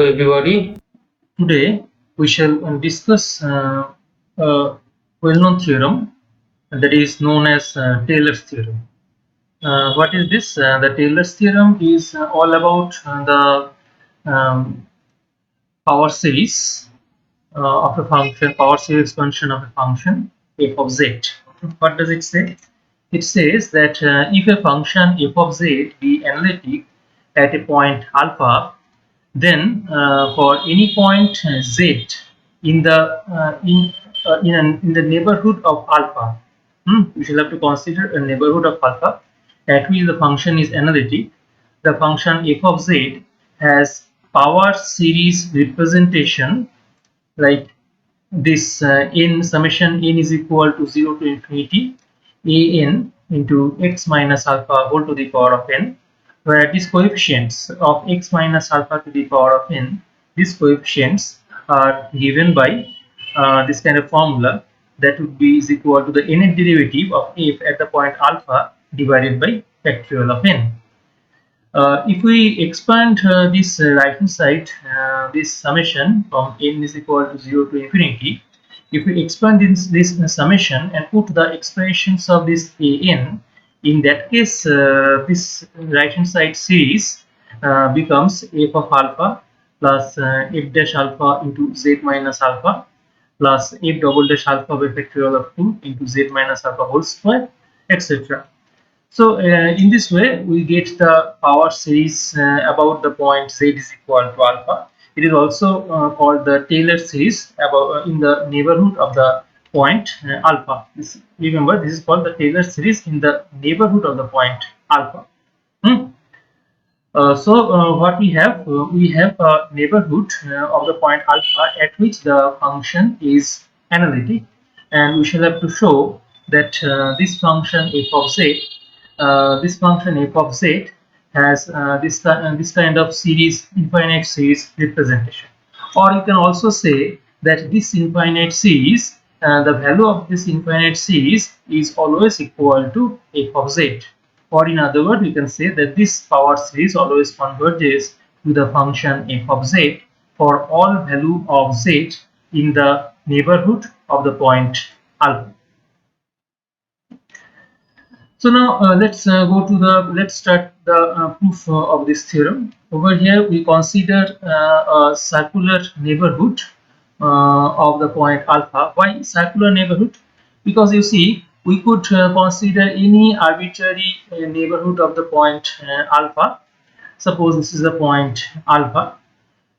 everybody. Today we shall discuss a well-known theorem that is known as Taylor's theorem. What is this? The Taylor's theorem is all about the power series of a function, power series expansion of a function f of z. What does it say? It says that if a function f of z be analytic at a point alpha, then for any point z in the in the neighborhood of alpha, we shall have to consider a neighborhood of alpha at which the function is analytic. The function f of z has power series representation like this in summation n is equal to 0 to infinity a n into x minus alpha whole to the power of n, where these coefficients of x minus alpha to the power of n, these coefficients are given by this kind of formula that would be is equal to the nth derivative of f at the point alpha divided by factorial of n. If we expand this right hand side, this summation from n is equal to 0 to infinity, if we expand this summation and put the expressions of this an, in that case this right hand side series becomes f of alpha plus f dash alpha into z minus alpha plus f double dash alpha by factorial of 2 into z minus alpha whole square, etc. So in this way we get the power series about the point z is equal to alpha. It is also called the Taylor series about in the neighborhood of the point alpha. Remember, this is called the Taylor series in the neighborhood of the point alpha. Hmm? What we have a neighborhood of the point alpha at which the function is analytic, and we shall have to show that this function f of z, has this kind of series, infinite series representation. Or you can also say that this infinite series, the value of this infinite series is always equal to f of z. Or in other words, we can say that this power series always converges to the function f of z for all value of z in the neighborhood of the point alpha. So now let's start the proof of this theorem. Over here we consider a circular neighborhood of the point alpha. Why circular neighborhood? Because you see, we could consider any arbitrary neighborhood of the point alpha. Suppose this is the point alpha,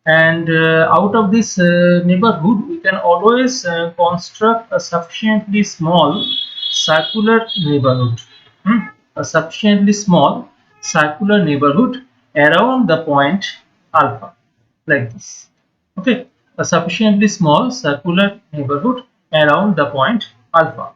and out of this neighborhood we can always construct a sufficiently small circular neighborhood. A sufficiently small circular neighborhood around the point alpha, like this. Okay, a sufficiently small circular neighborhood around the point alpha.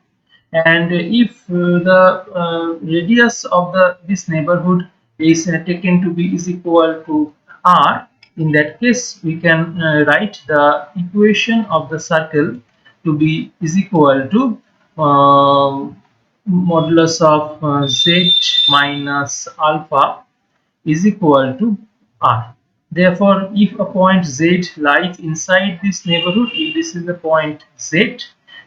And if the radius of this neighborhood is taken to be is equal to r, in that case we can write the equation of the circle to be is equal to modulus of z minus alpha is equal to r. Therefore, if a point z lies inside this neighborhood, if this is the point z,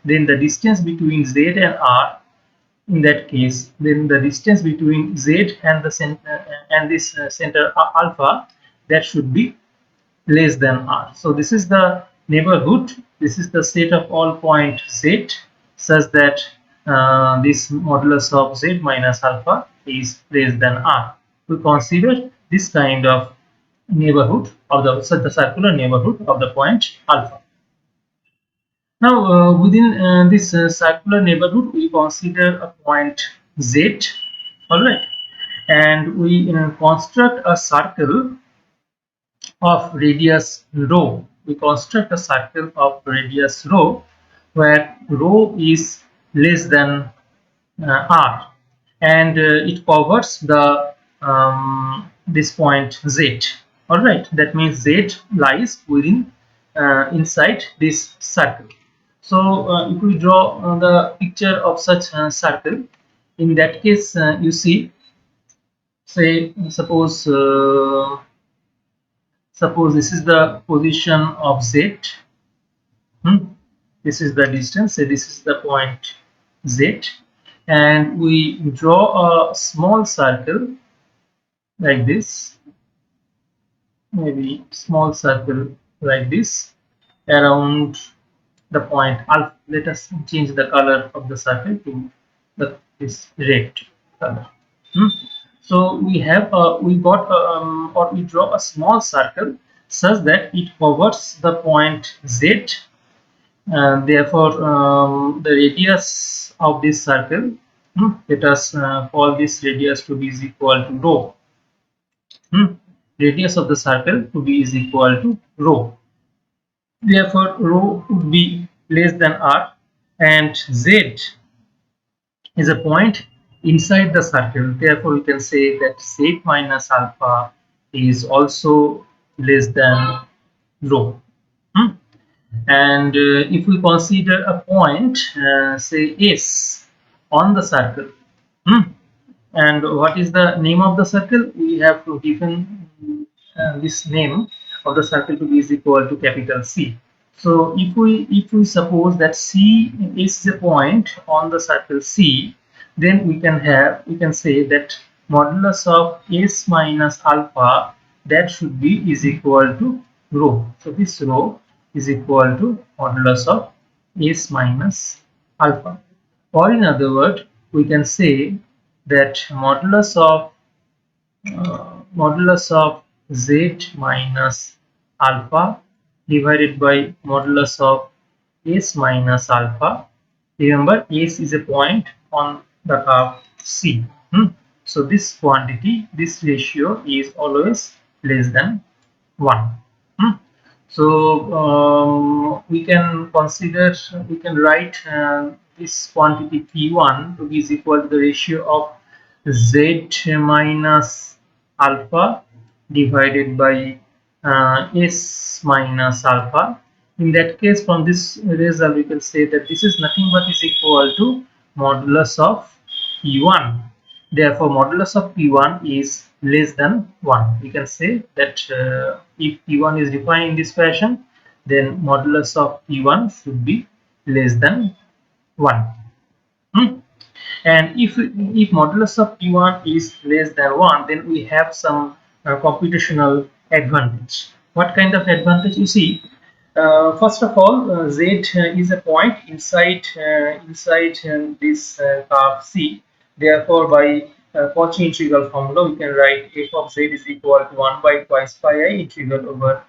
then the distance between z and r, in that case, then the distance between z and the center and this center alpha, that should be less than r. So this is the neighborhood. This is the set of all point z such that this modulus of z minus alpha is less than r. We consider this kind of neighborhood of the circular neighborhood of the point alpha. Now within this circular neighborhood we consider a point z, alright, and we construct a circle of radius rho. We construct a circle of radius rho where rho is less than r, and it covers the this point z. All right, that means z lies within inside this circle. So if we draw the picture of such a circle, in that case you see, say suppose Suppose this is the position of Z. This is the distance. Say this is the point Z, and we draw a small circle like this, maybe small circle like this around the point alpha. Let us change the color of the circle to this red color. Hmm. So we got or we draw a small circle such that it covers the point Z. Therefore, the radius of this circle, let us call this radius to be is equal to rho. Radius of the circle to be is equal to rho. Therefore, rho would be less than r, and Z is a point inside the circle. Therefore, we can say that Z minus alpha is also less than rho. Hmm? And if we consider a point, say S, on the circle, and what is the name of the circle? We have to given this name of the circle to be is equal to capital C. So if we suppose that C is a point on the circle C, then we can say that modulus of S minus alpha, that should be is equal to rho. So this rho is equal to modulus of S minus alpha. Or in other words, we can say that modulus of Z minus alpha divided by modulus of S minus alpha. Remember, S is a point on the curve C. So this quantity, this ratio is always less than 1. So we can write this quantity P1 to be is equal to the ratio of Z minus alpha divided by S minus alpha. In that case, from this result, we can say that this is nothing but is equal to modulus of P1. Therefore, modulus of P1 is less than 1. We can say that if P1 is defined in this fashion, then modulus of P1 should be less than 1. And if modulus of P1 is less than 1, then we have some computational advantage. What kind of advantage? You see, first of all, Z is a point inside this curve C. Therefore, by Cauchy integral formula, we can write f of Z is equal to 1 by twice pi I integral over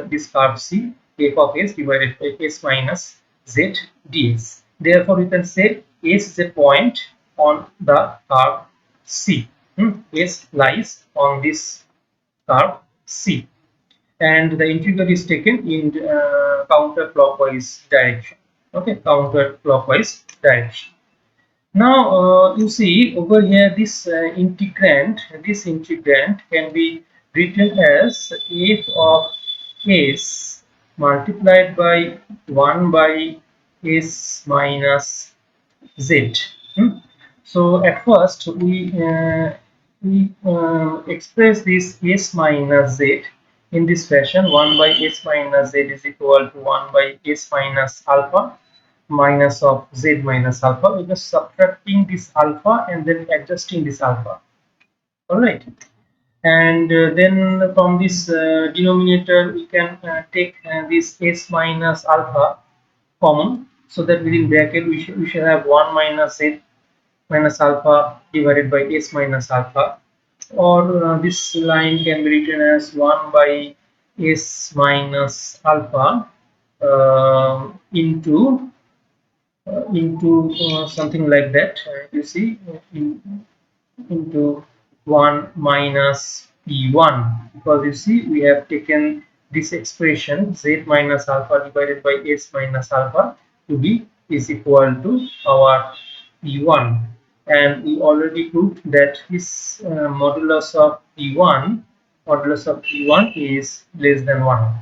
this curve C, f of S divided by S minus Z dS. Therefore, we can say S is a point on the curve C. S lies on this curve C, and the integral is taken in counterclockwise direction. Okay, counterclockwise direction. Now you see over here this integrand can be written as f of s multiplied by 1 by s minus z. So at first we express this s minus z in this fashion: 1 by s minus z is equal to 1 by s minus alpha minus of z minus alpha. We're just subtracting this alpha and then adjusting this alpha. All right. And then from this denominator we can take this s minus alpha common, so that within bracket we should have 1 minus z minus alpha divided by s minus alpha, or this line can be written as 1 by s minus alpha into something like that. You see, into 1 minus p1, because you see we have taken this expression z minus alpha divided by s minus alpha to be is equal to our p1, and we already proved that this modulus of p1 is less than 1.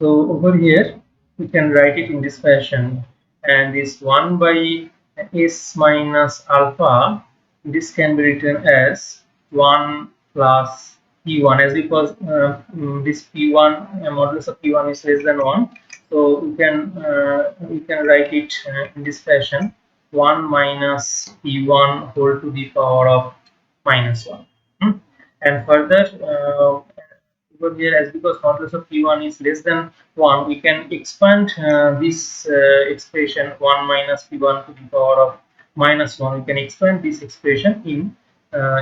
So over here we can write it in this fashion, and this 1 by s minus alpha, this can be written as 1 plus P1, as because this P1 modulus of P1 is less than 1, so we can write it in this fashion: 1 minus P1 whole to the power of minus 1. Hmm? And further, over here, as because modulus of P1 is less than 1, we can expand this expression 1 minus P1 to the power of minus 1. We can expand this expression in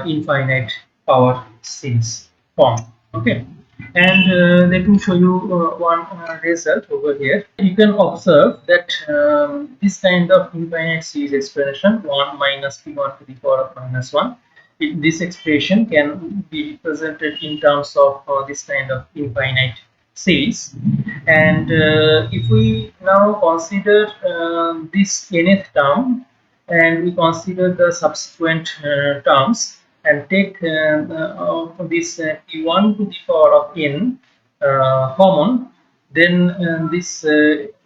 infinite power series form. Okay, and let me show you one result over here. You can observe that this kind of infinite series expression 1 minus P1 to the power of minus 1, this expression can be represented in terms of this kind of infinite series. And if we now consider this nth term, and we consider the subsequent terms, and take this p1 to the power of n common, then this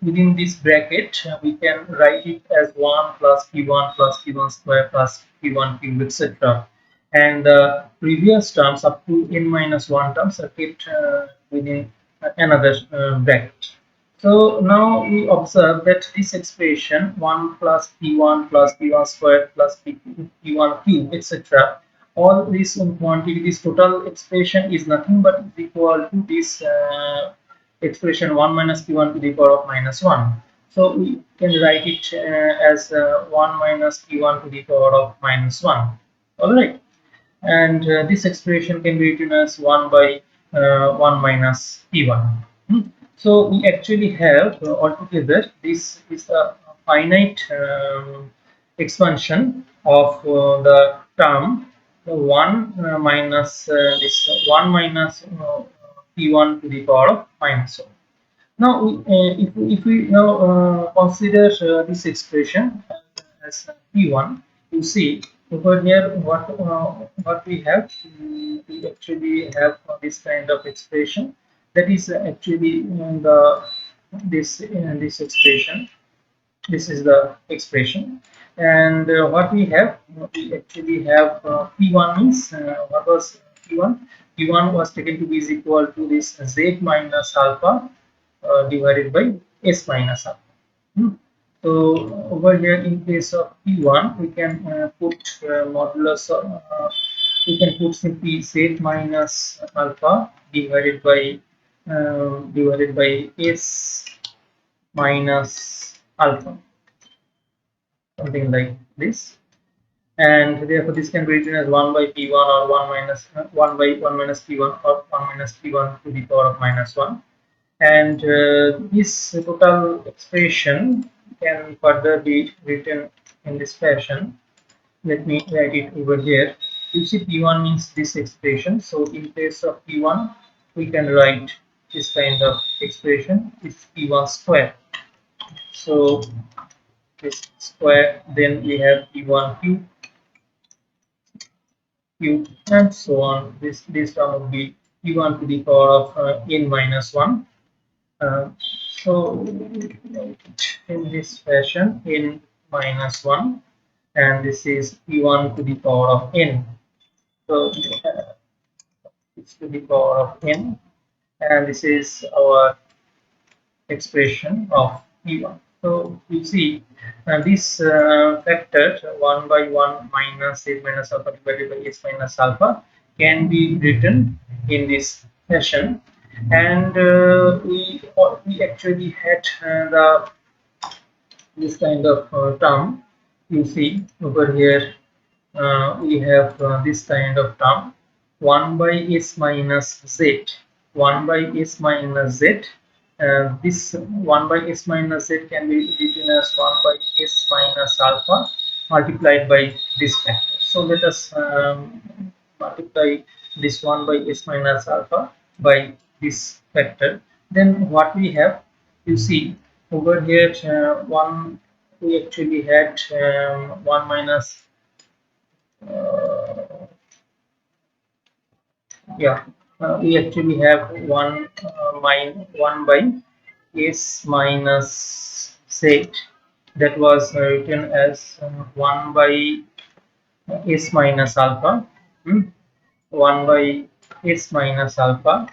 within this bracket we can write it as 1 plus p1 plus p1 square plus p1 cube, etc. And the previous terms up to n minus 1 terms are kept within another bracket. So now we observe that this expression 1 plus p1 plus p1 squared plus p1 cube, etc., all this quantity, this total expression is nothing but equal to this expression 1 minus p1 to the power of minus 1. So we can write it as 1 minus p1 to the power of minus 1. All right, and this expression can be written as 1 by 1 minus p1. So we actually have altogether, this is a finite expansion of the term 1 minus this 1 minus p1 to the power of minus 1. Now, if we now consider this expression as P1, you see over here what we have. We actually have this kind of expression, that is actually this expression. This is the expression, and what we have, we actually have P1 means what was P1? P1 was taken to be is equal to this Z minus alpha divided by S minus alpha. Hmm. So over here, in case of P1, we can put modulus. We can put simply Z minus alpha divided by S minus alpha, something like this. And therefore this can be written as 1 by p1 or 1 minus 1 by 1 minus p1 or 1 minus p1 to the power of minus 1. And this total expression can further be written in this fashion. Let me write it over here. You see, p1 means this expression, so in place of p1 we can write this kind of expression. It's p1 square, so this square, then we have p1 cube, and so on. This term would be p1 to the power of n minus 1. Uh, so in this fashion, n minus 1, and this is p1 to the power of n. So it's to the power of n, and this is our expression of p1. So you see, this factor 1 by 1 minus a minus alpha divided by s minus alpha can be written in this fashion. And we actually had the this kind of term. You see over here, we have this kind of term 1 by s minus z, 1 by s minus z. This 1 by s minus z can be written as 1 by s minus alpha multiplied by this factor. So let us multiply this 1 by s minus alpha by this factor. Then what we have, you see over here, one we actually had 1 minus yeah we actually have 1 by s minus z, that was written as 1 by s minus alpha, 1 by s minus alpha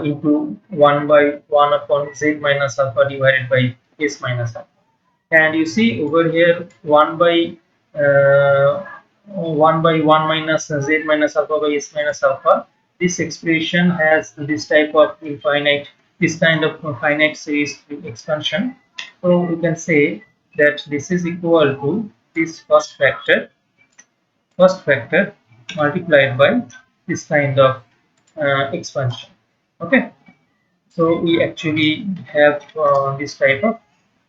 into 1 by 1 upon z minus alpha divided by s minus alpha. And you see over here 1 by 1 minus z minus alpha by s minus alpha. This expression has this type of infinite, this kind of finite series expansion. So we can say that this is equal to this first factor multiplied by this kind of expansion. Okay, so we actually have this type of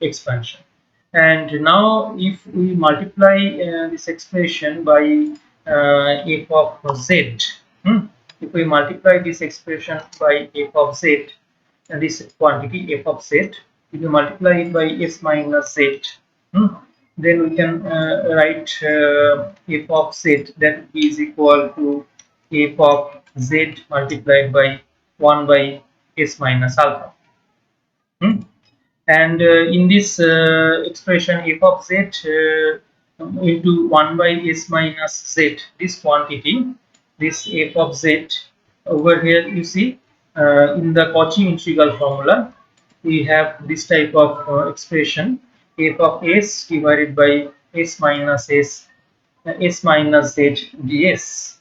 expansion. And now if we multiply this expression by f of z, if we multiply this expression by f of z, and this quantity f of z, if you multiply it by s minus z, hmm, then we can write f of z that is equal to f of z multiplied by 1 by s minus alpha. Hmm. And in this expression f of z into 1 by s minus z, this quantity, this f of z over here, you see in the Cauchy integral formula we have this type of expression f of s divided by s minus s minus z ds.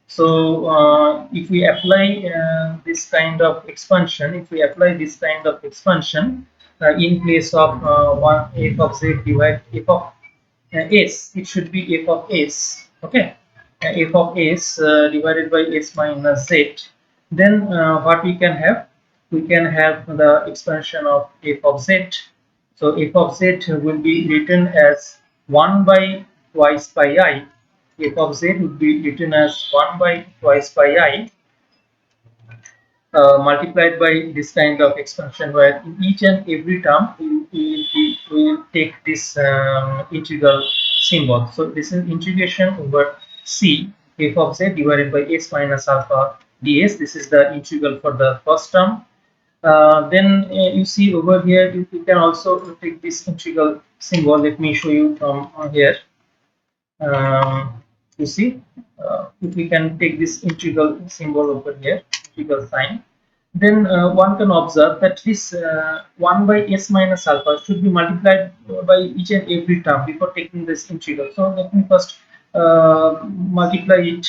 So if we apply this kind of expansion, if we apply this kind of expansion in place of 1 f of z divided f of s, it should be f of s. Okay, f of s divided by s minus z. Then what we can have? We can have the expansion of f of z. So f of z will be written as 1 by twice by I. F of z would be written as 1 by twice by I multiplied by this kind of expansion, where in each and every term we will take this integral symbol. So this is integration over c f of z divided by s minus alpha ds. This is the integral for the first term. Then you see over here you can also take this integral symbol. Let me show you from here. You see, if we can take this integral symbol over here, integral sign, then one can observe that this 1 by s minus alpha should be multiplied by each and every term before taking this integral. So let me first multiply it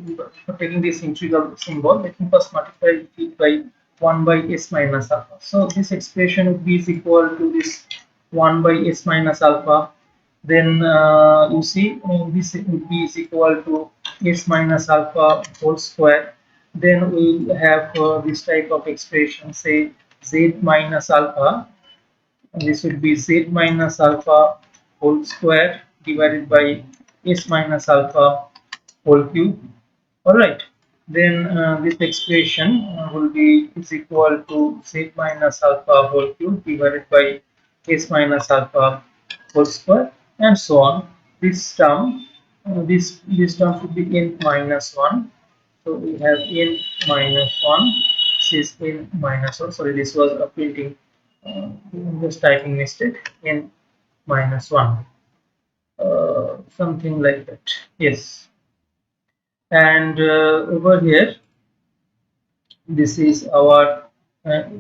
before taking this integral symbol. Let me first multiply it by 1 by s minus alpha. So this expression would be is equal to this 1 by s minus alpha. Then you see this would be is equal to s minus alpha whole square. Then we will have this type of expression, say z minus alpha, and this will be z minus alpha whole square divided by s minus alpha whole cube. All right, then this expression will be is equal to z minus alpha whole cube divided by s minus alpha whole square, and so on. This term, this term should be n minus 1. So we have n minus 1. This is n minus 1. Sorry, this was a printing, just typing mistake. N minus 1. Something like that. Yes. And over here, this is our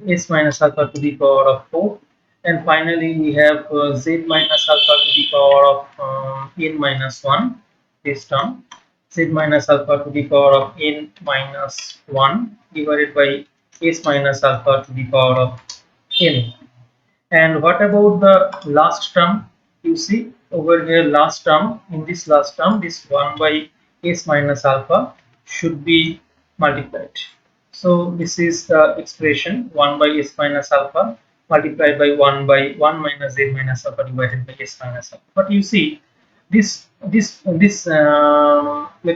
s minus alpha to the power of 4. And finally, we have z minus alpha to the power of n minus 1, this term. Z minus alpha to the power of n minus 1 divided by s minus alpha to the power of n. And what about the last term? You see over here, last term, in this last term, this 1 by s minus alpha should be multiplied. So this is the expression 1 by s minus alpha multiplied by 1 by 1 minus z minus alpha divided by s minus alpha. But you see this, let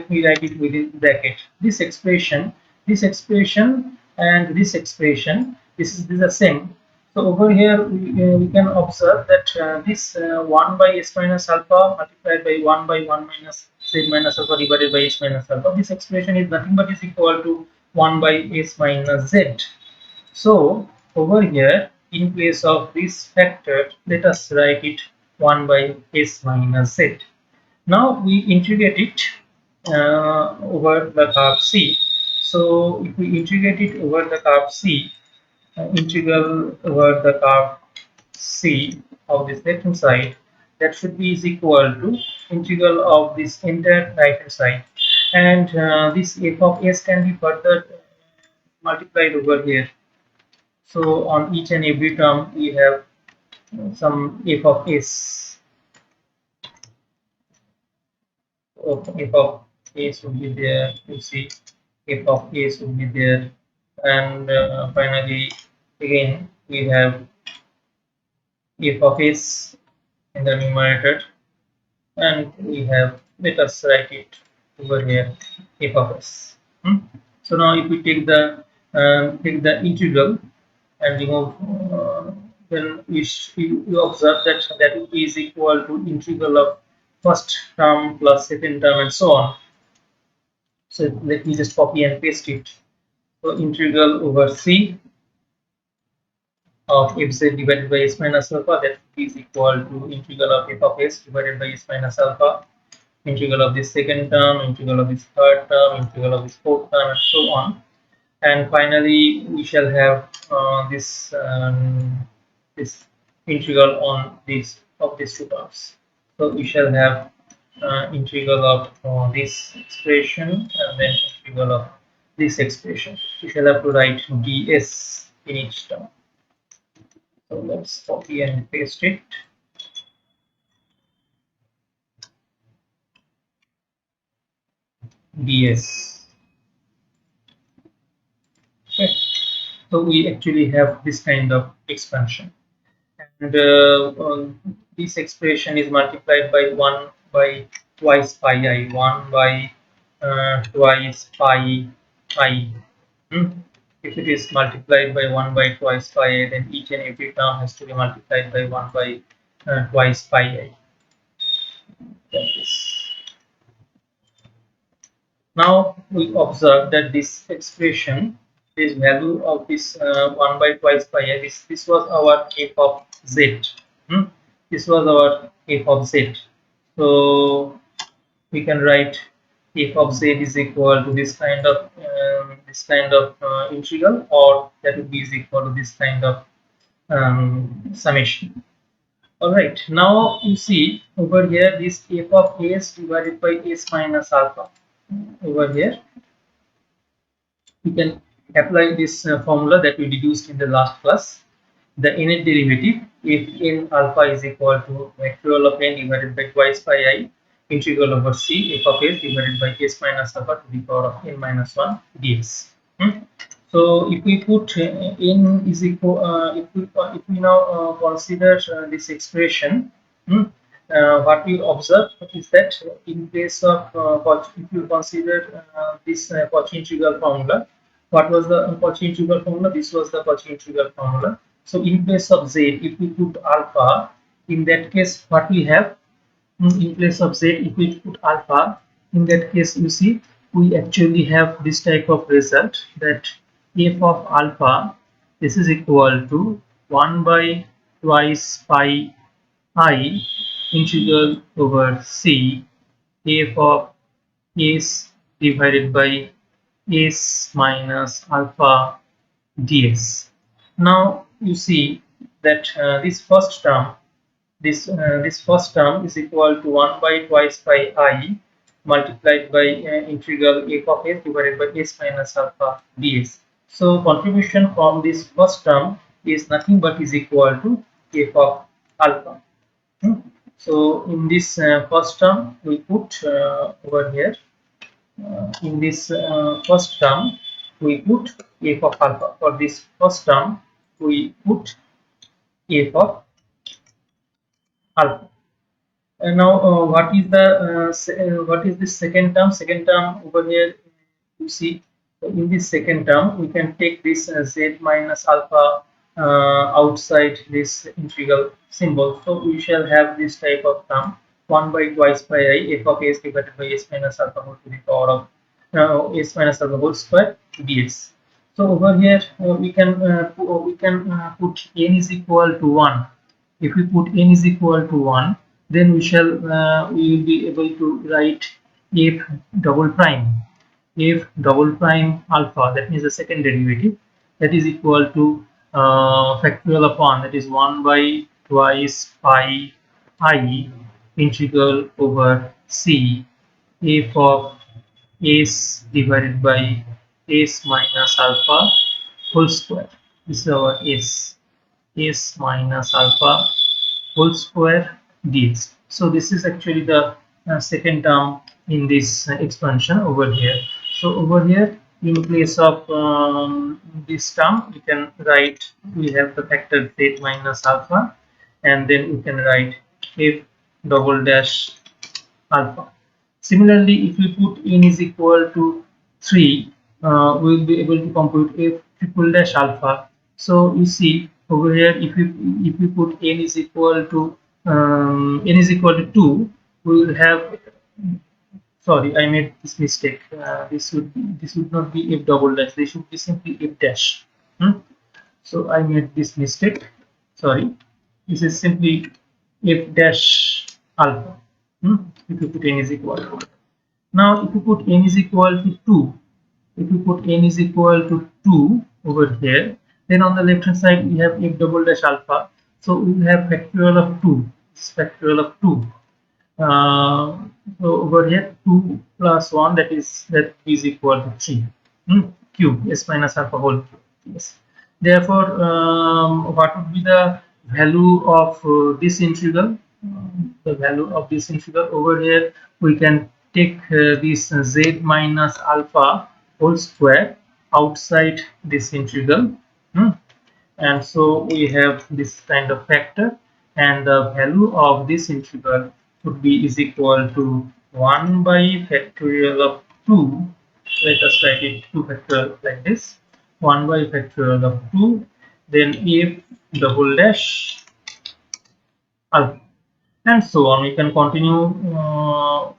me write it within bracket. This expression and this expression, this is the same. So over here we can observe that this 1 by s minus alpha multiplied by 1 by 1 minus z minus alpha divided by s minus alpha, this expression is nothing but is equal to 1 by s minus z. So over here, in place of this factor, let us write it 1 by s minus z. Now we integrate it. over the curve C. So if we integrate it over the curve C, integral over the curve C of this left hand side, that should be is equal to integral of this entire right hand side, and this f of s can be further multiplied over here. So on each and every term we have some f of s. F of s will be there, you see f of s will be there, and finally again we have f of s in the numerator, and we have, let us write it over here, f of s. So now if we take the integral and remove, then we observe that is equal to integral of first term plus second term and so on. So let me just copy and paste it. So integral over c of fz divided by s minus alpha, that is equal to integral of f of s divided by s minus alpha, integral of this second term, integral of this third term, integral of this fourth term, and so on. And finally we shall have this integral on this of these two terms. So we shall have integral of this expression and then integral of this expression. We shall have to write ds in each term. So let's copy and paste it. ds. Okay. So we actually have this kind of expansion, and this expression is multiplied by 1 by twice pi I, 1 by twice pi I. If it is multiplied by 1 by twice pi I, then each and every term has to be multiplied by 1 by twice pi I. That is. Now we observe that this expression, this value of this 1 by twice pi I, this was our f of z. This was our f of z. So we can write f of z is equal to this kind of integral, or that would be is equal to this kind of summation. All right. Now you see over here this f of s divided by s minus alpha. Over here we can apply this formula that we deduced in the last class. The innate derivative, if n alpha is equal to factorial of n divided by twice pi I integral over c f of s divided by s minus alpha to the power of n minus 1 dx. So if we put n is equal, if we now consider this expression, what we observe is that in case of if you consider this Cauchy integral formula, what was the Cauchy integral formula? This was the Cauchy integral formula. So in place of z, if we put alpha, in that case what we have, in place of z, if we put alpha, in that case you see we actually have this type of result, that f of alpha, this is equal to 1 by twice pi I integral over c f of s divided by s minus alpha ds. Now you see that this first term is equal to 1 by twice pi I multiplied by integral f of s divided by s minus alpha ds. So contribution from this first term is nothing but is equal to f of alpha. So in this first term we put over here, in this first term we put f of alpha. For this first term we put f of alpha. And now what is the second term? Second term over here, you see in this second term we can take this z minus alpha outside this integral symbol. So we shall have this type of term, 1 by twice pi I f of s divided by s minus alpha whole to the power of s minus alpha whole square dx. So over here we can put n is equal to 1. If we put n is equal to 1, then we will be able to write f double prime alpha, that means the second derivative, that is equal to factorial upon, that is 1 by twice pi I integral over c f of s divided by s minus alpha whole square. This is our s minus alpha whole square dx. So this is actually the second term in this expansion over here. So over here, in place of this term, we can write, we have the factor z minus alpha, and then we can write f double dash alpha. Similarly, if we put n is equal to 3, we will be able to compute f triple dash alpha. So you see over here, if we put n is equal to 2, we will have, sorry, I made this mistake. This would not be f double dash. This should be simply f dash. Hmm? So I made this mistake. Sorry, this is simply f dash alpha. If you put n is equal to. Now, if you put n is equal to 2, if you put n is equal to 2 over here, then on the left hand side we have f double dash alpha. So we will have factorial of 2. This is factorial of 2. uh, so over here 2 plus 1, that is equal to 3 cube s minus alpha whole cube. Yes. Therefore, what would be the value of this integral? The value of this integral over here, we can take this z minus alpha whole square outside this integral. Hmm and so we have this kind of factor, and the value of this integral would be is equal to 1 by factorial of 2. Let us write it 2 factorial like this, 1 by factorial of 2, then f double dash alpha, and so on. We can continue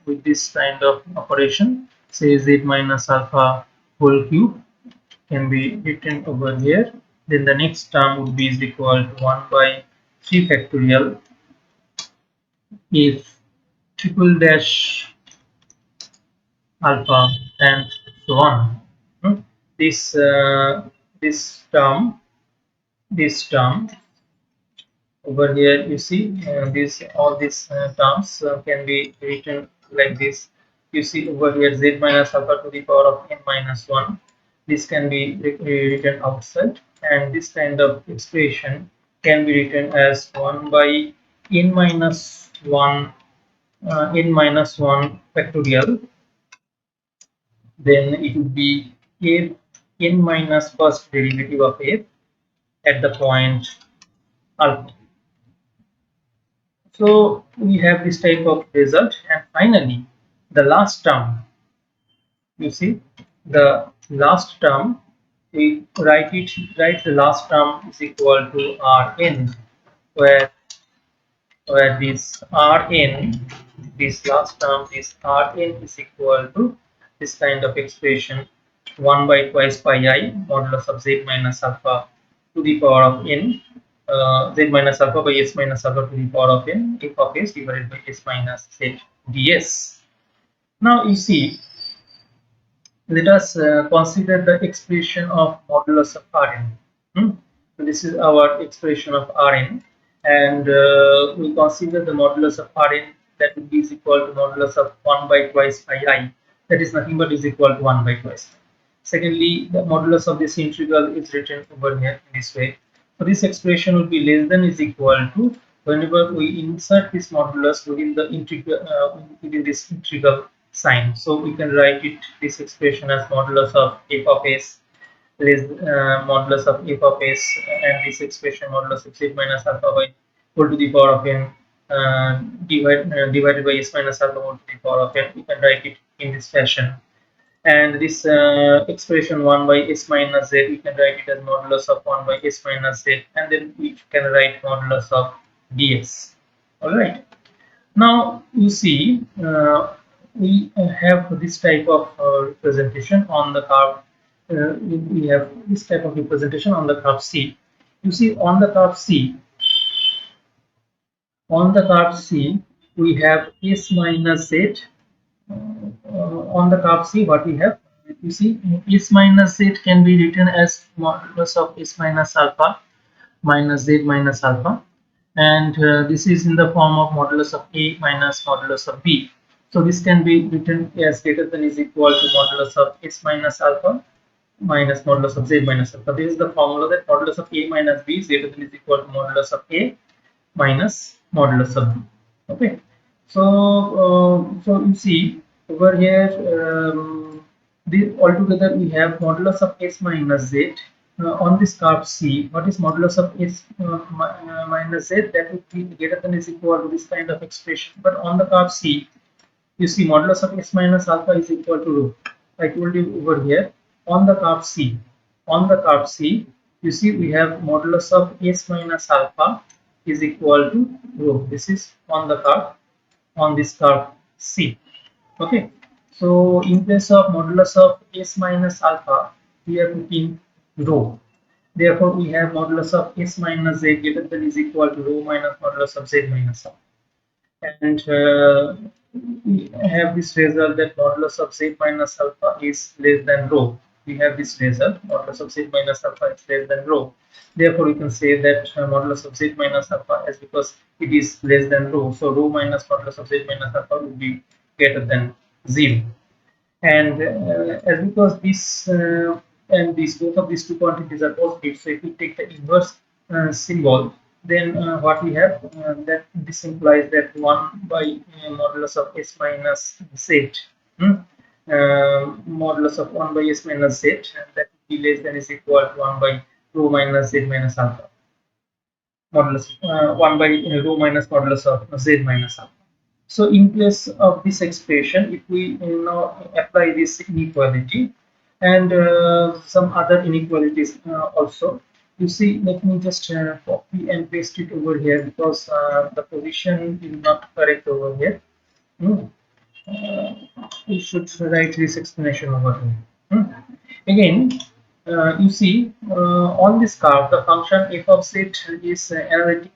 with this kind of operation, say z minus alpha whole cube can be written over here. Then the next term would be is equal to 1 by 3 factorial if triple dash alpha and so on. This this term this term over here, you see, these all these terms can be written like this. You see over here z minus alpha to the power of n minus 1. This can be written outside, and this kind of expression can be written as 1 by n minus 1 factorial. Then it would be f n minus first derivative of f at the point alpha. So we have this type of result, and finally the last term, you see, the last term, we write the last term is equal to Rn, where this Rn, this last term, this Rn is equal to this kind of expression, 1 by twice pi I modulus of z minus alpha to the power of n, z minus alpha by s minus alpha to the power of n, f of s divided by s minus z ds. Now you see, let us consider the expression of modulus of Rn. So this is our expression of Rn, and we consider the modulus of Rn, that would be is equal to modulus of 1 by twice pi I, that is nothing but is equal to 1 by twice. Secondly, the modulus of this integral is written over here in this way. So this expression will be less than is equal to whenever we insert this modulus within the integral, within this integral sign. So we can write it, this expression, as modulus of f of s less modulus of f of s, and this expression modulus of z minus alpha by whole to the power of n divided by s minus alpha whole to the power of n. We can write it in this fashion. And this expression 1 by s minus z, we can write it as modulus of 1 by s minus z, and then we can write modulus of ds. All right. Now you see, we have this type of representation on the curve. We have this type of representation on the curve C. You see, on the curve C, we have s minus z. on the curve C, what we have, you see, S minus Z can be written as modulus of S minus alpha minus Z minus alpha, and this is in the form of modulus of A minus modulus of B. So this can be written as greater than is equal to modulus of S minus alpha minus modulus of Z minus alpha. This is the formula that modulus of A minus B is greater than is equal to modulus of A minus modulus of B. Okay, so so you see over here, altogether we have modulus of S minus Z on this curve C. What is modulus of S minus Z? That would be greater than is equal to this kind of expression. But on the curve C, you see modulus of S minus alpha is equal to rho. I told you over here on the curve C. On the curve C, you see we have modulus of S minus alpha is equal to rho. This is on the curve, on this curve C. Okay. So in place of modulus of S minus alpha, we are putting rho. Therefore, we have modulus of S minus Z greater than is equal to rho minus modulus of Z minus alpha. And we have this result that modulus of Z minus alpha is less than rho. We have this result, modulus of Z minus alpha is less than rho. Therefore, we can say that modulus of Z minus alpha is because it is less than rho. So rho minus modulus of Z minus alpha will be greater than 0. And as because this and these both of these two quantities are positive, so if we take the inverse symbol, then what we have, that this implies that 1 by modulus of S minus Z, modulus of 1 by S minus Z, and that would be less than is equal to 1 by rho minus Z minus alpha, modulus 1 by rho minus modulus of Z minus alpha. So in place of this expression, if we now apply this inequality and some other inequalities also, you see, let me just copy and paste it over here because the position is not correct over here. Hmm. We should write this explanation over here. Again, you see, on this curve, the function f of z is analytic,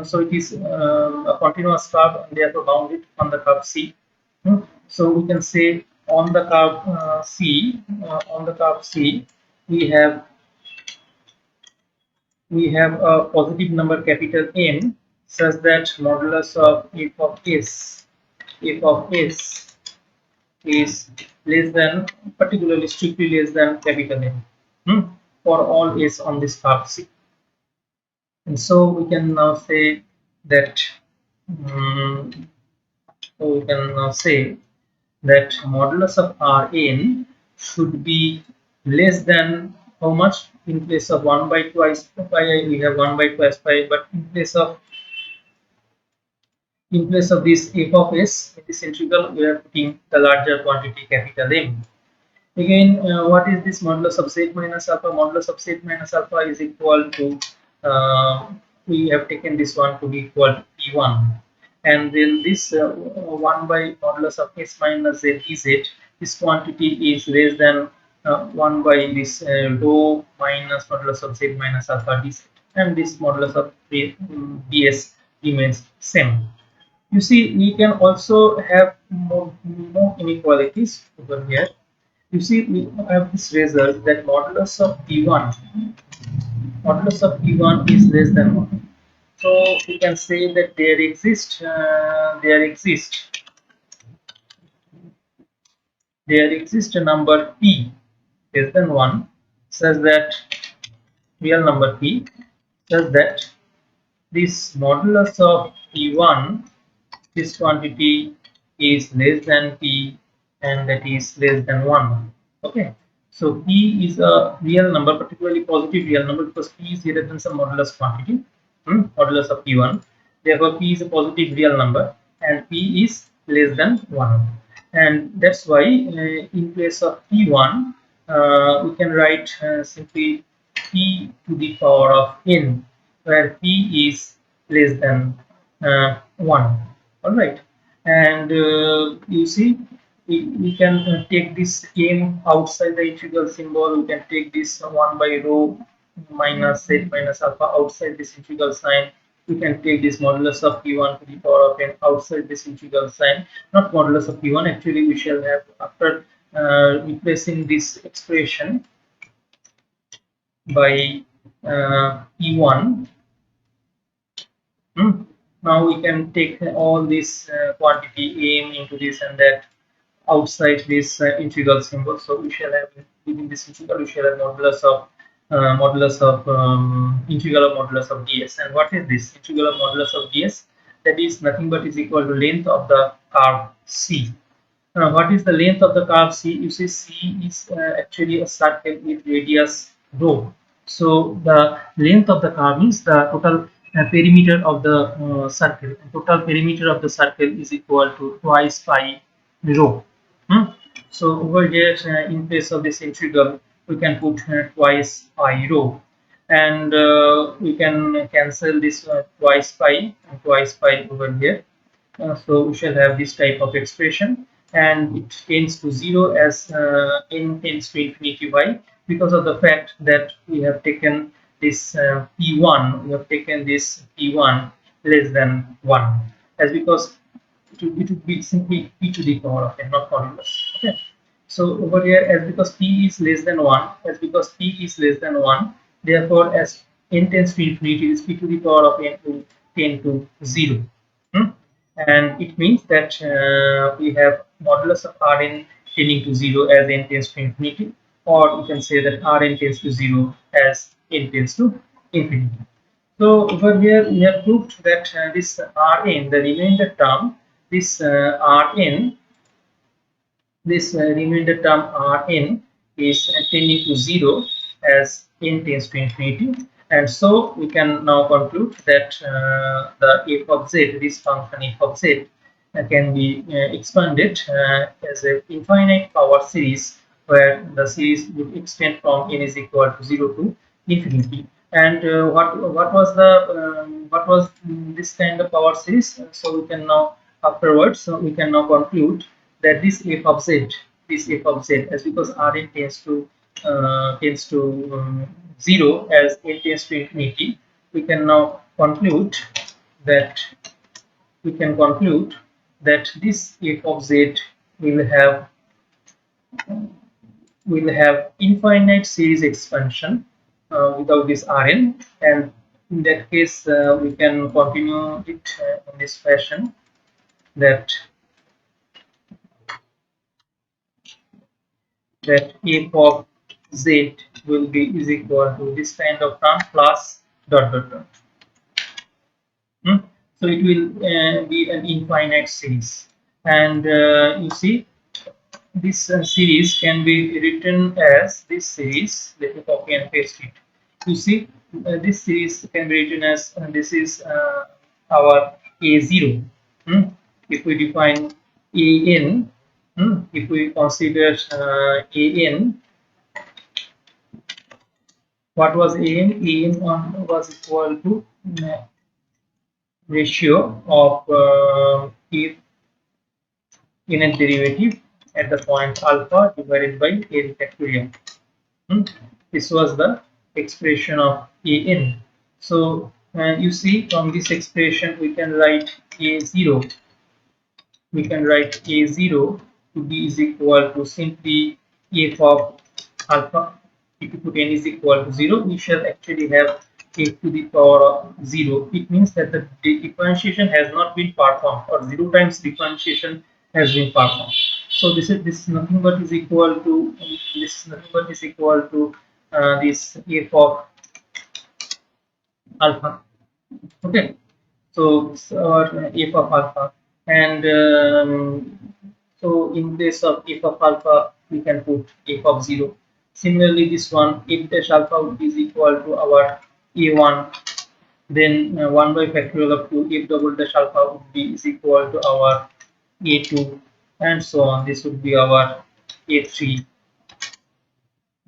so it is a continuous curve and therefore bounded on the curve C. So we can say on the curve C, we have a positive number capital M such that modulus of f of s is less than, particularly strictly less than capital M, for all s on this curve C. And so we can now say that um, modulus of Rn should be less than how much? In place of 1 by twice pi, we have 1 by twice pi, but in place of this f of s in this integral, we are putting the larger quantity capital M. Again, what is this modulus of z minus alpha? Modulus of z minus alpha is equal to, we have taken this one to be equal to p1, and then this 1 by modulus of s minus z dz, this quantity is less than 1 by this rho minus modulus of z minus alpha dz, and this modulus of ds remains same. You see, we can also have more inequalities over here. You see, we have this result that modulus of P1 is less than 1. So we can say that there exists a number P less than 1 such that real number P such that this modulus of P1, this quantity is less than P, and that is less than 1. Okay, so P is a real number, particularly positive real number, because P is greater than some modulus quantity, modulus of P1. Therefore P is a positive real number and P is less than 1, and that's why in place of P1 we can write simply P to the power of n, where P is less than 1. All right, and you see, we can take this m outside the integral symbol. We can take this 1 by rho minus z minus alpha outside this integral sign, we can take this modulus of p1 to the power of n outside this integral sign, not modulus of p1. Actually, we shall have, after replacing this expression by p1. Now we can take all this quantity m into this and that outside this integral symbol. So we shall have, within this integral we shall have modulus of integral of modulus of ds. And what is this integral of modulus of ds? That is nothing but is equal to length of the curve c. Now, what is the length of the curve C? You see, C is actually a circle with radius rho. So, the length of the curve means the total perimeter of the circle. Total perimeter of the circle is equal to twice pi rho. So, over here, in place of this integral, we can put twice pi rho, and we can cancel this twice pi and twice pi over here. So we shall have this type of expression, and it tends to 0 as n tends to infinity. Why? Because of the fact that we have taken this p1, we have taken this p1 less than 1, as because it would be simply p to the power of n, not modulus. Okay. So over here, as because p is less than 1, as because p is less than 1, therefore as n tends to infinity, is p to the power of n will tend to 0. And it means that we have modulus of Rn tending to 0 as n tends to infinity, or you can say that Rn tends to 0 as n tends to infinity. So over here we have proved that this Rn, the remainder term, this Rn, this remainder term Rn is tending to 0 as n tends to infinity, and so we can now conclude that the f of z, this function f of z, can be expanded as an infinite power series, where the series would extend from n is equal to 0 to infinity. And what was the what was this kind of power series? So we can now, afterwards, so we can now conclude that this f of z, this f of z, as because Rn tends to 0 as n tends to infinity, we can now conclude that this f of z will have infinite series expansion without this Rn, and in that case we can continue it in this fashion, that f of z will be is equal to this kind of term plus dot dot dot. So it will be an infinite series, and you see, this series can be written as this series. Let me copy and paste it. You see, this series can be written as this is our a0. If we define an, if we consider an, what was an? An was equal to ratio of nth derivative at the point alpha divided by n factorial. This was the expression of an. So you see, from this expression we can write a0. We can write a0 to be is equal to simply f of alpha. If you put n is equal to 0, we shall actually have f to the power of 0. It means that the differentiation has not been performed, or 0 times differentiation has been performed. So this is nothing but is equal to this f of alpha. Okay. So our f of alpha, and so in place of f of alpha we can put f of 0. Similarly, this one, f dash alpha would be equal to our a1, then 1 by factorial of 2 f double dash alpha would be is equal to our a2, and so on. This would be our a3,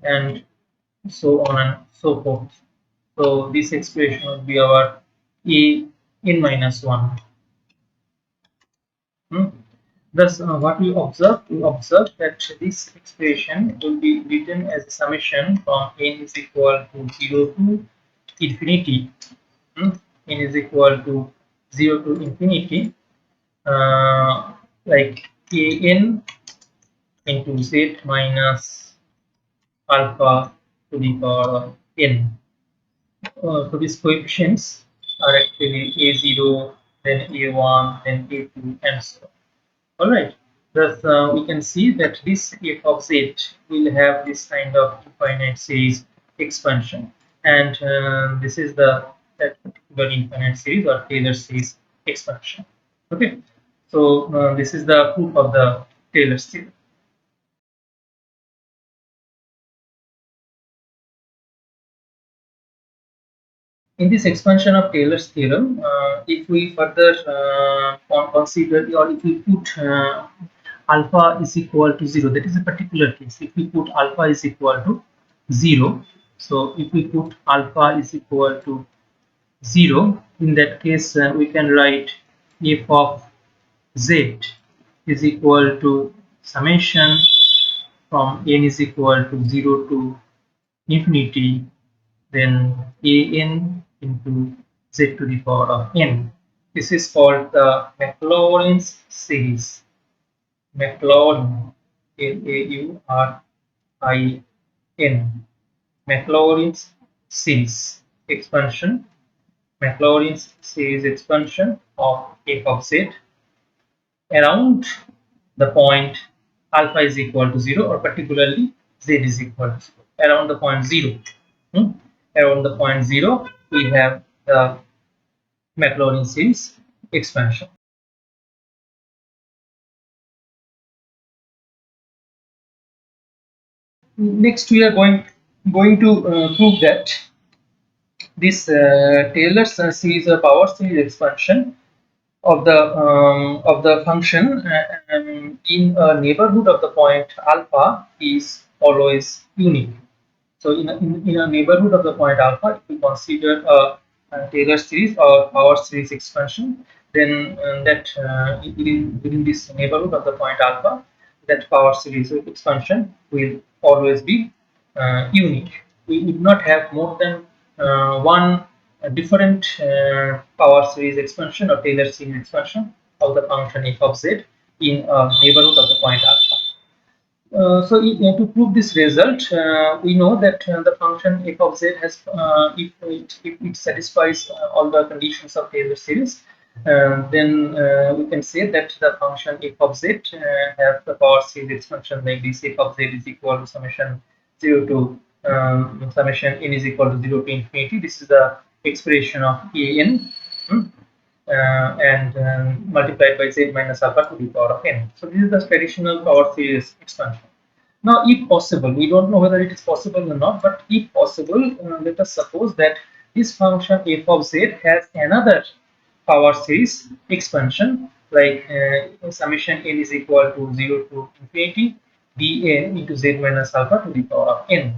and so on and so forth. So this expression would be our a n minus 1. Thus, what we observe? We observe that this expression will be written as a summation from n is equal to 0 to infinity. n is equal to 0 to infinity, like an into z minus alpha to the power of n. So these coefficients are actually a0, then a1, then a2, and so on. All right. Thus, we can see that this f of z will have this kind of infinite series expansion, and this is that particular infinite series or Taylor series expansion. Okay. So this is the proof of the Taylor series. In this expansion of Taylor's theorem, if we further consider, or if we put alpha is equal to 0, that is a particular case. If we put alpha is equal to 0, so if we put alpha is equal to 0, in that case we can write f of z is equal to summation from n is equal to 0 to infinity, then an into z to the power of n. This is called the Maclaurin's series. Maclaurin, Laurin, Maclaurin's series expansion. Maclaurin's series expansion of f of z around the point alpha is equal to 0, or particularly z is equal to 0. Around the point 0. Hmm? Around the point 0, we have the Maclaurin series expansion. Next, we are going to prove that this Taylor's series power series expansion of the function in a neighborhood of the point alpha is always unique. So in a neighborhood of the point alpha, if we consider a Taylor series or power series expansion, then within this neighborhood of the point alpha, that power series expansion will always be unique. We would not have more than one different power series expansion or Taylor series expansion of the function f of z in a neighborhood of the point alpha. To prove this result, we know that the function f of z has, if it satisfies all the conditions of Taylor series, then we can say that the function f of z has the power series expansion like this. F of z is equal to summation 0 to summation n is equal to 0 to infinity. This is the expression of an. Hmm? And multiplied by z minus alpha to the power of n. So this is the traditional power series expansion. Now, if possible, we don't know whether it is possible or not, but if possible, let us suppose that this function f of z has another power series expansion like summation n is equal to 0 to infinity dn into z minus alpha to the power of n.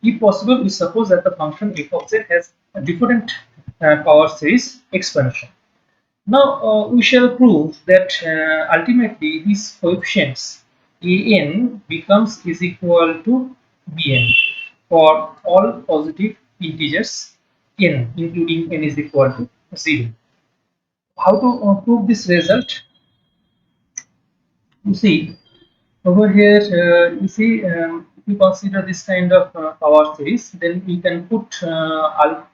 If possible, we suppose that the function f of z has a different power series expansion. Now we shall prove that ultimately these coefficients an becomes is equal to bn for all positive integers n, including n is equal to 0. How to prove this result? You see, over here, you see, if you consider this kind of power series, then we can put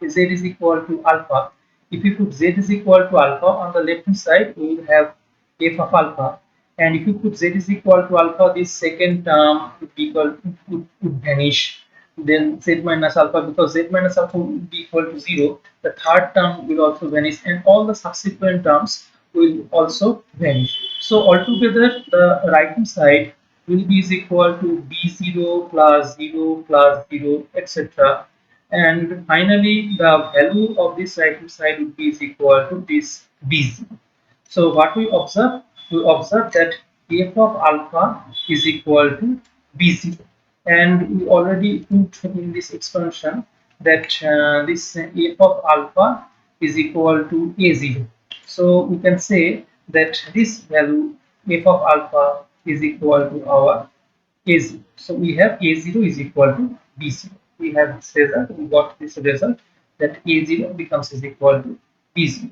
z is equal to alpha. If you put z is equal to alpha on the left hand side, we will have f of alpha. And if you put z is equal to alpha, this second term would be equal would vanish. Then z minus alpha, because z minus alpha would be equal to 0, the third term will also vanish, and all the subsequent terms will also vanish. So altogether, the right hand side will be is equal to b0 plus 0 plus 0, etc. And finally, the value of this right hand side will be is equal to this b0. So what we observe? We observe that f of alpha is equal to b0, and we already put in this expansion that this f of alpha is equal to a0. So we can say that this value f of alpha is equal to our a0. So we have a0 is equal to b0. We have this result. We got this result that a0 becomes is equal to B0.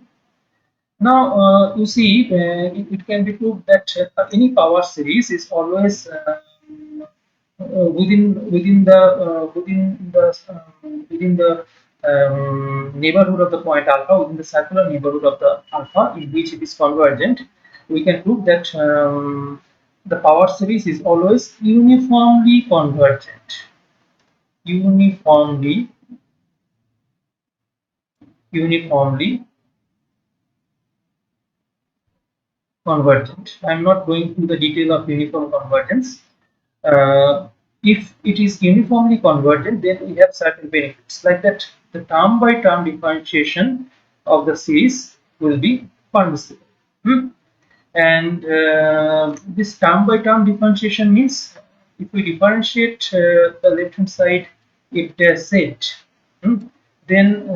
Now, you see, it can be proved that any power series is always within the neighborhood of the point alpha, within the circular neighborhood of the alpha in which it is convergent. We can prove that the power series is always uniformly convergent. Uniformly, uniformly convergent. I am not going through the detail of uniform convergence. If it is uniformly convergent, then we have certain benefits like that the term by term differentiation of the series will be permissible. And this term by term differentiation means if we differentiate the left hand side if dash z, then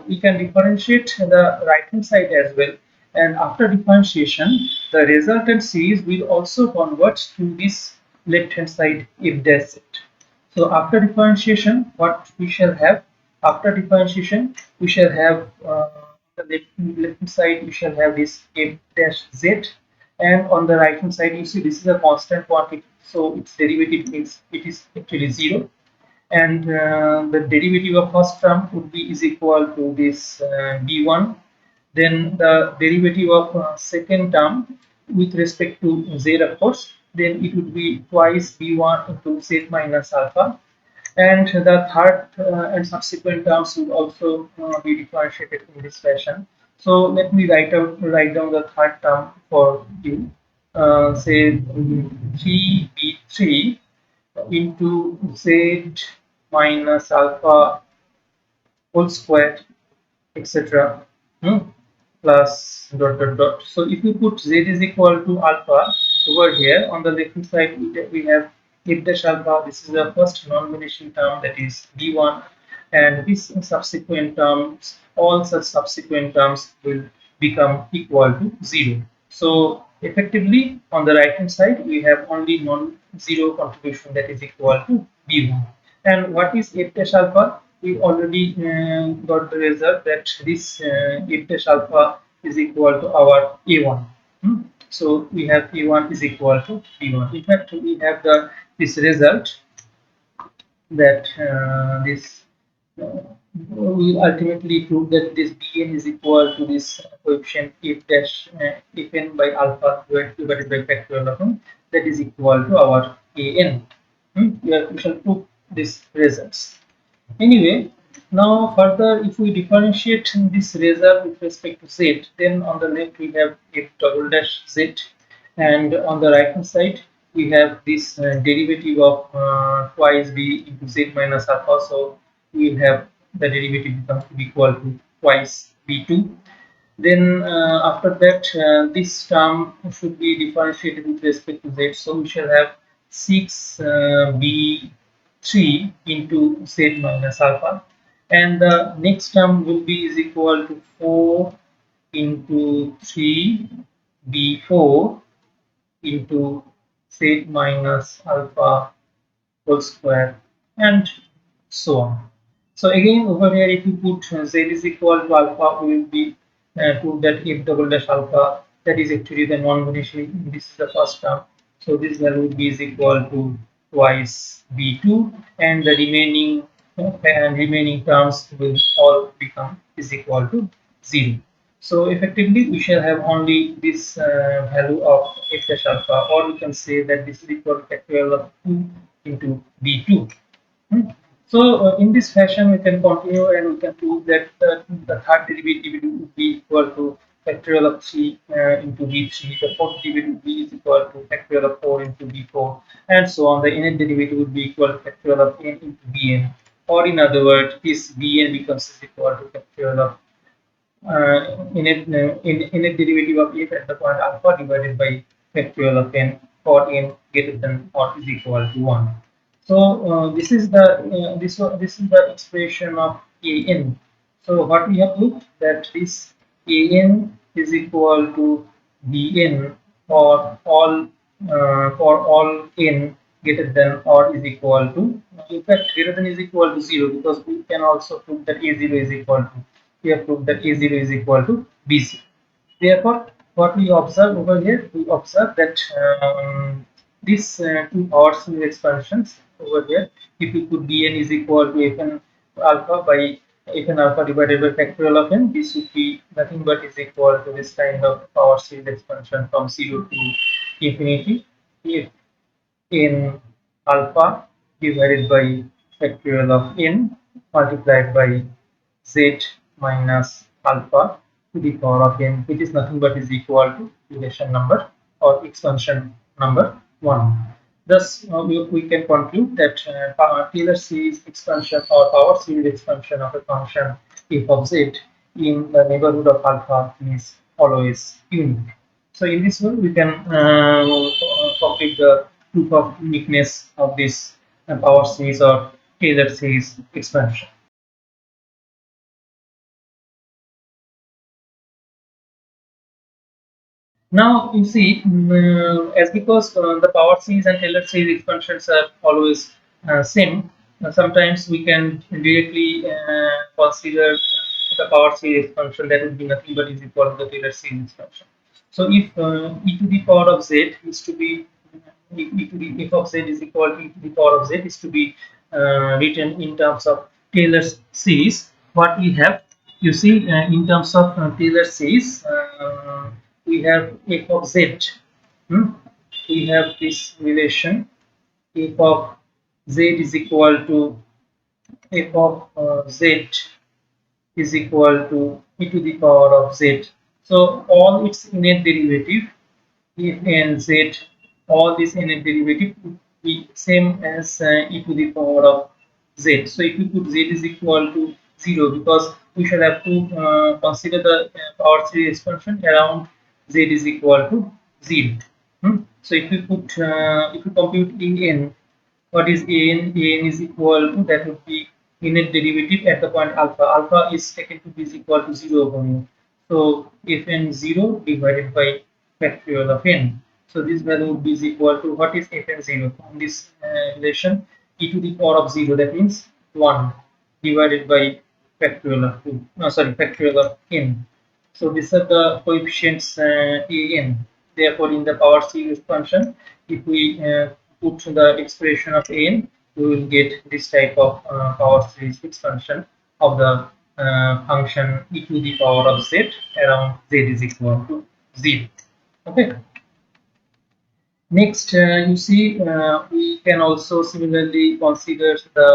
we can differentiate the right hand side as well, and after differentiation the resultant series will also converge to this left hand side if dash z. So after differentiation, what we shall have? After differentiation, we shall have the left hand side. We shall have this f dash z, and on the right hand side, you see this is a constant quantity, so its derivative means it is actually 0, and the derivative of first term would be is equal to this b1. Then the derivative of second term with respect to z, of course, then it would be twice b1 into z minus alpha, and the third and subsequent terms will also be differentiated in this fashion. So let me write down the third term for you. Say 3b3 into z minus alpha whole square, etc. Plus dot dot dot. So if you put z is equal to alpha over here on the left hand side, we have f dash alpha. This is the first non-vanishing term, that is b1, and this subsequent terms, all such subsequent terms will become equal to 0. So effectively on the right hand side we have only non-zero contribution, that is equal to b1. And what is f dash alpha? We already got the result that this f dash alpha is equal to our a1. So we have a1 is equal to b1. In fact, we have this result that this will ultimately prove that this bn is equal to this coefficient f dash fn by alpha divided by factorial of n, that is equal to our an. We shall prove these results. Anyway, now further, if we differentiate this result with respect to z, then on the left we have f double dash z, and on the right hand side we have this derivative of twice b into z minus alpha. So we will have the derivative becomes to be equal to twice b2. Then after that, this term should be differentiated with respect to z. So we shall have 6b3 into z minus alpha, and the next term will be is equal to 4 into 3b4 into z minus alpha whole square, and so on. So again over here, if you put z is equal to alpha, we will be prove that f double dash alpha, that is actually the non-vanishing. This is the first term, so this value will be is equal to twice b2, and the remaining terms will all become is equal to 0. So effectively, we shall have only this value of f dash alpha, or we can say that this is equal to factorial of 2 into b2. So in this fashion, we can continue and we can prove that the third derivative would be equal to factorial of 3 into b3. The fourth derivative would be is equal to factorial of 4 into b4, and so on. The nth derivative would be equal to factorial of n into bn, or in other words, this bn becomes equal to factorial of innet derivative of f at the point alpha divided by factorial of n for n greater than or is equal to 1. So this is the expression of an. So what we have looked that this an is equal to bn for all n greater than or is equal to, in fact greater than is equal to 0, because we can also prove that a0 is equal to we have proved that A0 is equal to B0. Therefore, what we observe over here, we observe that these two power series expansions over here, if we put Dn is equal to Fn alpha by Fn alpha divided by factorial of n, this would be nothing but is equal to this kind of power series expansion from 0 to infinity. If in alpha divided by factorial of n multiplied by z minus alpha to the power of n, which is nothing but is equal to relation number or expansion number 1. Thus, we can conclude that Taylor series expansion or power series expansion of a function f of z in the neighborhood of alpha is always unique. So in this way, we can complete the proof of uniqueness of this power series or Taylor series expansion. Now you see, as because the power series and Taylor series expansions are always same, sometimes we can directly consider the power series expansion that would be nothing but is equal to the Taylor series expansion. So if e to the power of z is to be e to the f of z is equal to e to the power of z is to be written in terms of Taylor series, what we have, you see, in terms of Taylor series, we have f of z. Hmm? We have this relation f of z is equal to f of z is equal to e to the power of z. So all its innate derivative if and z, all this innate derivative would be same as e to the power of z. So if we put z is equal to 0, because we shall have to consider the power series expansion around z is equal to 0. So if we put if we compute an, what is an? An is equal to, that would be innate derivative at the point alpha. Alpha is taken to be is equal to 0 over here. So if n 0 divided by factorial of n. So this value would be is equal to, what is fn 0? On this relation, e to the power of 0, that means 1 divided by factorial of 2. No, sorry, factorial of n. So these are the coefficients an. Therefore, in the power series function, if we put the expression of n, we will get this type of power series expansion of the function e to the power of z around z is equal to 0. Okay. Next, you see, we can also similarly consider the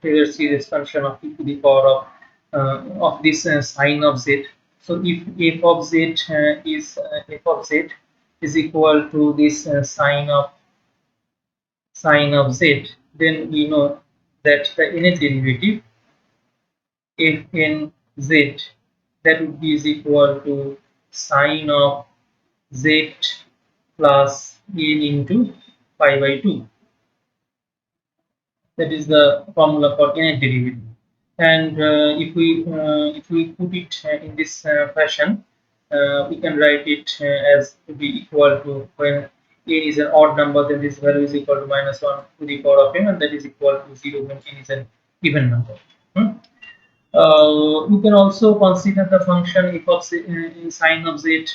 Taylor series function of e to the power of this sine of z. So if f of z f of z is equal to this sine of z, then we know that the innate derivative f n z, that would be is equal to sine of z plus n into pi by 2. That is the formula for innate derivative. And if we put it in this fashion, we can write it as to be equal to, when n is an odd number, then this value is equal to minus 1 to the power of n, and that is equal to 0 when n is an even number. You can also consider the function f of z, sine of z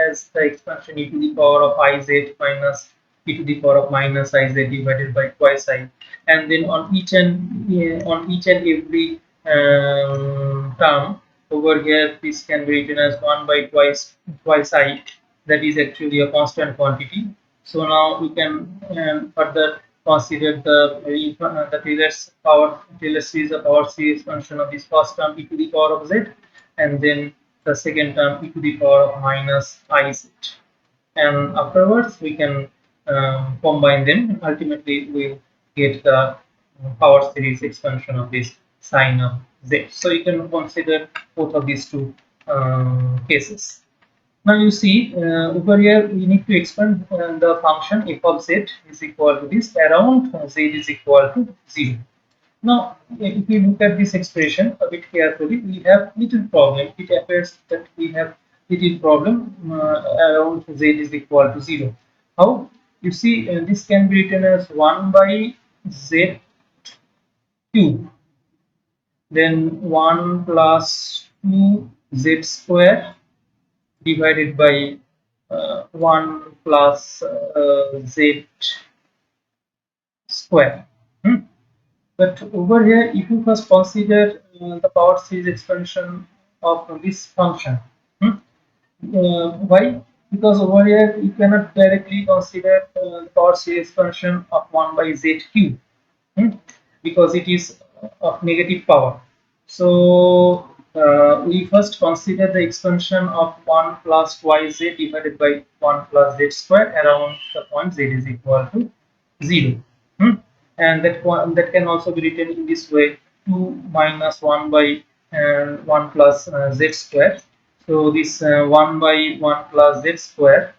as the expansion e to the power of I z minus e to the power of minus I z divided by twice I, and then on each and every term over here, this can be written as 1 by twice I. That is actually a constant quantity. So now we can further consider the Taylor series of power series function of this first term e to the power of z, and then the second term e to the power of minus I z, and afterwards we can combine them, and ultimately we'll get the power series expansion of this sine of z. So you can consider both of these two cases. Now you see, over here we need to expand the function f of z is equal to this around z is equal to 0. Now, if we look at this expression a bit carefully, we have little problem. It appears that we have little problem around z is equal to 0. How? You see, this can be written as 1 by z cube. then 1 plus 2z square divided by 1 plus z square. But over here, if you first consider the power series expansion of this function, why? Because over here you cannot directly consider the power series expansion of 1 by z cube, hmm, because it is of negative power. So we first consider the expansion of 1 plus yz divided by 1 plus z square around the point z is equal to 0. Hmm? And that can also be written in this way: 2 minus 1 by 1 plus z square. So this 1 by 1 plus z square,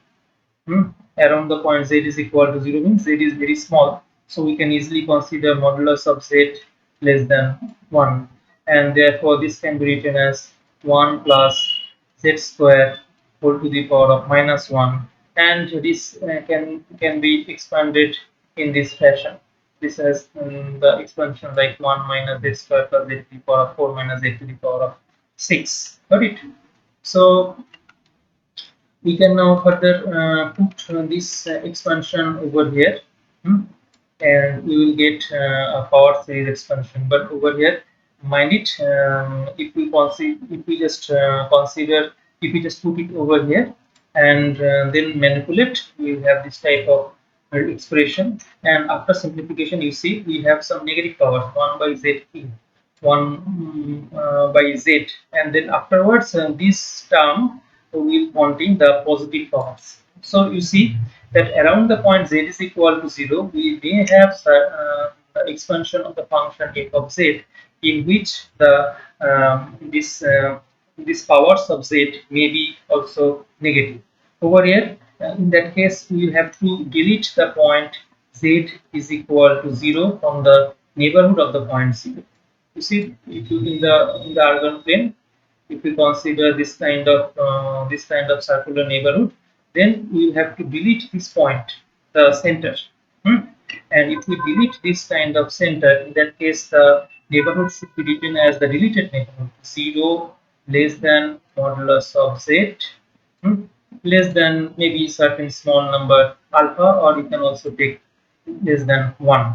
hmm, around the point z is equal to 0 means z is very small, so we can easily consider modulus of z less than 1, and therefore this can be written as 1 plus z square whole to the power of minus 1, and this can be expanded in this fashion. This has the expansion like 1 minus z square plus z to the power of 4 minus z to the power of 6. Got it? So we can now further put this expansion over here, hmm, and we will get a power series expansion. But over here, mind it, if we just consider, if we just put it over here and then manipulate, we will have this type of expression. And after simplification, you see we have some negative powers: 1 by z cube, 1 by z, and then afterwards this term will wanting the positive powers. So you see that around the point z is equal to 0, we may have the expansion of the function f of z, in which the this powers of z may be also negative. Over here, in that case, we will have to delete the point z is equal to 0 from the neighborhood of the point 0. You see, if you in the Argand plane, if we consider this kind of circular neighborhood, then we will have to delete this point, the center. Hmm? And if we delete this kind of center, in that case the neighborhood should be written as the deleted neighborhood: 0 less than modulus of z, hmm, less than maybe certain small number alpha, or you can also take less than 1,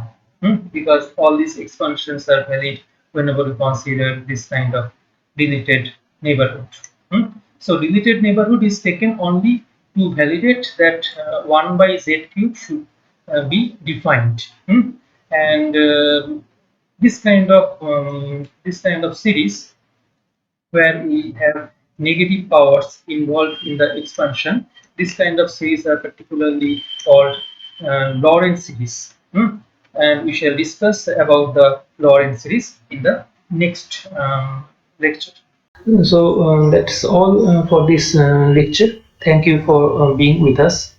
because all these expansions are valid whenever we consider this kind of deleted neighborhood. So deleted neighborhood is taken only to validate that 1 by z cube should be defined. And this kind of series where we have negative powers involved in the expansion, this kind of series are particularly called Lorentz series. And we shall discuss about the Lorentz series in the next lecture. So that's all for this lecture. Thank you for being with us.